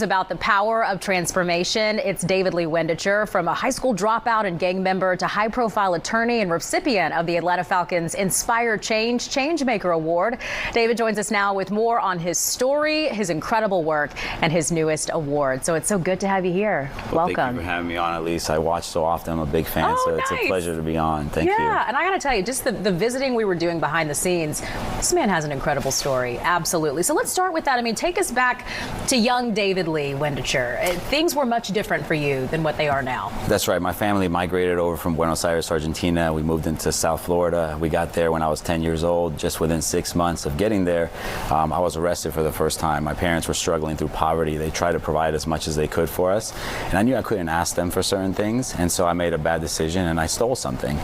About the power of transformation. It's David Lee Windecher, from a high school dropout and gang member to high-profile attorney and recipient of the Atlanta Falcons Inspire Change Changemaker Award. David joins us now with more on his story, his incredible work, and his newest award. So it's so good to have you here. Well, welcome. Thank you for having me on, Elise. I watch so often. I'm a big fan, so nice. It's a pleasure to be on. Thank you. Yeah, and I got to tell you, just the visiting we were doing behind the scenes, this man has an incredible story. Absolutely. So let's start with that. I mean, take us back to young David Lee Windecher. Things were much different for you than what they are now. That's right. My family migrated over from Buenos Aires, Argentina. We moved into South Florida. We got there when I was 10 years old. Just within 6 months of getting there, I was arrested for the first time. My parents were struggling through poverty. They tried to provide as much as they could for us, and I knew I couldn't ask them for certain things, and so I made a bad decision and I stole something,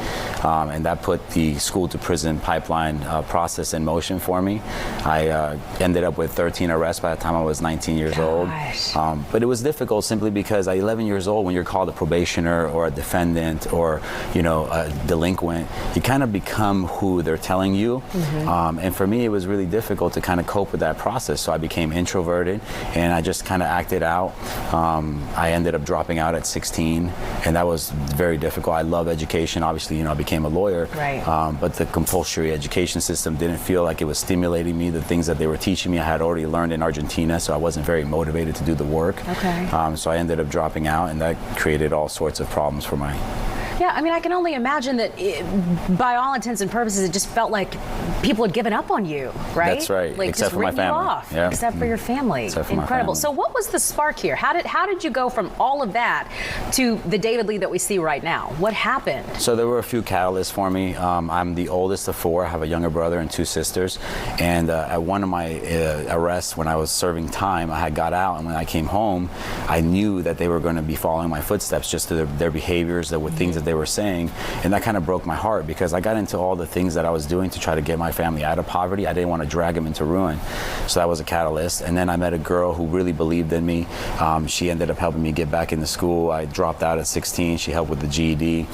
and that put the school to prison pipeline process in motion for me. I ended up with 13 arrests by the time I was 19 years old. But it was difficult simply because at 11 years old, when you're called a probationer or a defendant or, you know, a delinquent, you kind of become who they're telling you. And for me, it was really difficult to kind of cope with that process. So I became introverted and I just kind of acted out. I ended up dropping out at 16, and that was very difficult. I love education. Obviously, you know, I became a lawyer, but the compulsory education system didn't feel like it was stimulating me. The things that they were teaching me, I had already learned in Argentina, so I wasn't very motivated to do the work. So I ended up dropping out, and that created all sorts of problems for my... Yeah, I mean, I can only imagine that by all intents and purposes, it just felt like people had given up on you, right? That's right, like, except just for my family. You off, yeah. Except for your family. Except for Incredible. My family. So what was the spark here? How did you go from all of that to the David Lee that we see right now? What happened? So there were a few catalysts for me. I'm the oldest of four. I have a younger brother and two sisters. And at one of my arrests, when I was serving time, I had got out, and when I came home, I knew that they were going to be following my footsteps, just to their behaviors, the things that they were saying. And that kind of broke my heart, because I got into all the things that I was doing to try to get my family out of poverty. I didn't want to drag them into ruin. So that was a catalyst. And then I met a girl who really believed in me. She ended up helping me get back into school. I dropped out at 16. She helped with the GED.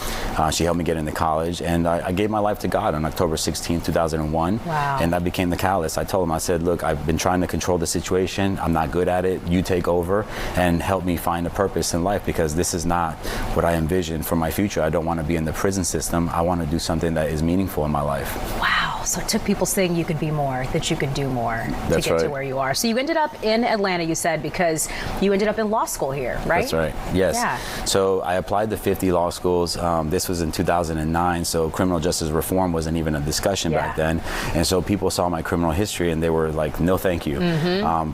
She helped me get into college. And I gave my life to God on October 16, 2001. Wow. And that became the catalyst. I told him, I said, look, I've been trying to control the situation. I'm not good at it. You take over and help me find a purpose in life, because this is not what I envisioned for my future. I don't want to be in the prison system. I want to do something that is meaningful in my life. Wow. So it took people saying you could be more, that you could do more to get to where you are. So you ended up in Atlanta, you said, because you ended up in law school here, right? That's right. Yes. Yeah. So I applied to 50 law schools. This was in 2009. So criminal justice reform wasn't even a discussion back then. And so people saw my criminal history and they were like, no, thank you.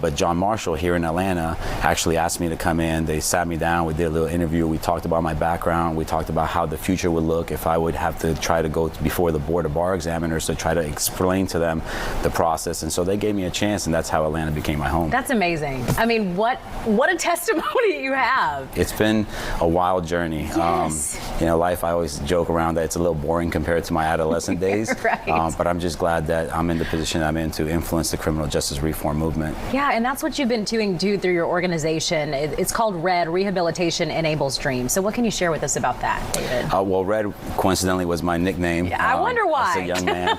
But John Marshall here in Atlanta actually asked me to come in. They sat me down. We did a little interview. We talked about my background. We talked about how the future would look if I would have to try to go before the board of bar examiners to try to explain to them the process. And so they gave me a chance, and that's how Atlanta became my home. That's amazing. I mean, what a testimony you have. It's been a wild journey. Yes. You know, life, I always joke around that it's a little boring compared to my adolescent days. But I'm just glad that I'm in the position I'm in to influence the criminal justice reform movement. Yeah, and that's what you've been doing through your organization. It's called RED, Rehabilitation Enables Dreams. So what can you share with us about that, David? Well, Red coincidentally was my nickname. Yeah, I wonder why. As a young man.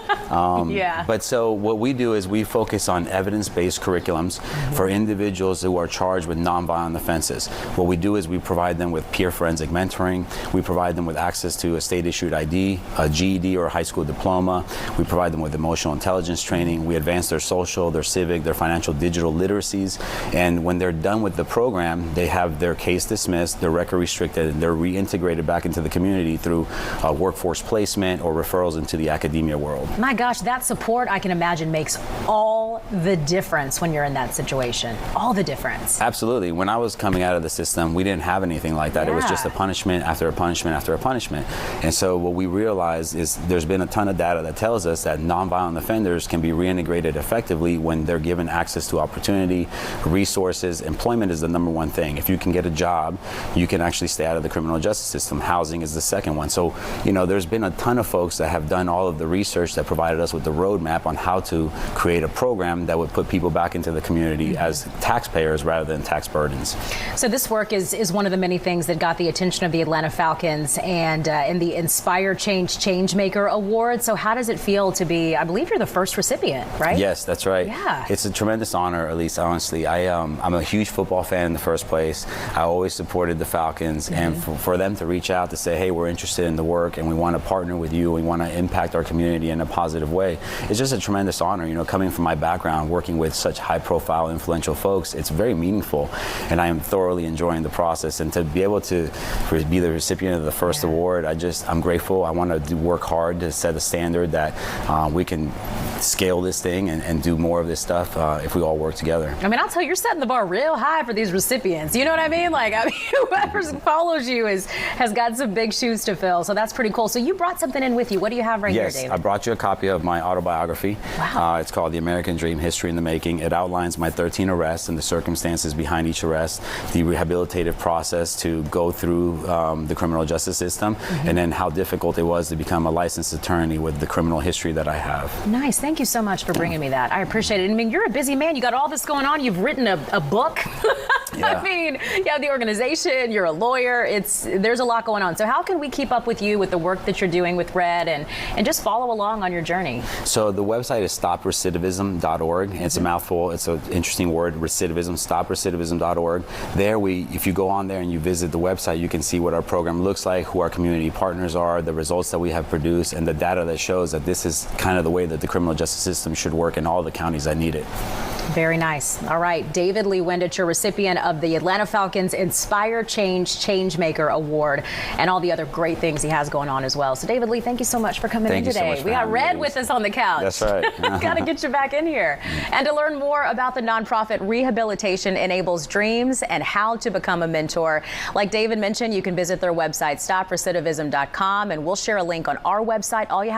But so what we do is we focus on evidence-based curriculums for individuals who are charged with nonviolent offenses. What we do is we provide them with peer forensic mentoring. We provide them with access to a state-issued ID, a GED or a high school diploma. We provide them with emotional intelligence training. We advance their social, their civic, their financial digital literacies. And when they're done with the program, they have their case dismissed, their record restricted, and they're reintegrated back into the community through workforce placement or referrals into the academia world. My gosh, that support, I can imagine, makes all the difference when you're in that situation. All the difference. Absolutely. When I was coming out of the system, we didn't have anything like that. It was just a punishment after a punishment after a punishment. And so what we realized is there's been a ton of data that tells us that nonviolent offenders can be reintegrated effectively when they're given access to opportunity, resources. Employment is the number one thing. If you can get a job, you can actually stay out of the criminal justice system. Housing is the second one. So, you know, there's been a ton of folks that have done all of the research that provide provided us with the roadmap on how to create a program that would put people back into the community as taxpayers rather than tax burdens. So this work is one of the many things that got the attention of the Atlanta Falcons and in the Inspire Change Changemaker Award. So how does it feel to be, I believe you're the first recipient, right? Yes, that's right. Yeah. It's a tremendous honor, at least honestly. I'm a huge football fan in the first place. I always supported the Falcons, and for them to reach out to say, hey, we're interested in the work and we want to partner with you, we want to impact our community in a positive way, it's just a tremendous honor. You know, coming from my background, working with such high-profile, influential folks, it's very meaningful, and I am thoroughly enjoying the process. And to be able to be the recipient of the first award, I'm grateful. I want to work hard to set a standard that we can scale this thing and do more of this stuff if we all work together. I mean, I'll tell you, you're setting the bar real high for these recipients. You know what I mean? Like, I mean, whoever follows you has got some big shoes to fill. So that's pretty cool. So you brought something in with you. What do you have right here, David? Yes, I brought you a copy of my autobiography. Wow. It's called The American Dream: History in the Making. It outlines my 13 arrests and the circumstances behind each arrest, the rehabilitative process to go through the criminal justice system, and then how difficult it was to become a licensed attorney with the criminal history that I have. Nice. Thank you so much for bringing me that. I appreciate it. I mean, you're a busy man. You got all this going on. You've written a book. Yeah. I mean, you have the organization. You're a lawyer. There's a lot going on. So how can we keep up with you with the work that you're doing with Red and just follow along on your journey? So the website is stoprecidivism.org. It's a mouthful. It's an interesting word, recidivism, stoprecidivism.org. There, if you go on there and you visit the website, you can see what our program looks like, who our community partners are, the results that we have produced, and the data that shows that this is kind of the way that the criminal justice system should work in all the counties that need it. Very nice. All right. David Lee Windecher, recipient of the Atlanta Falcons Inspire Change Changemaker Award, and all the other great things he has going on as well. So, David Lee, thank you so much for coming in today. Thank you so much. We got Red with us on the couch. That's right. Got to get you back in here. And to learn more about the nonprofit Rehabilitation Enables Dreams and how to become a mentor, like David mentioned, you can visit their website, stoprecidivism.com, and we'll share a link on our website. All you have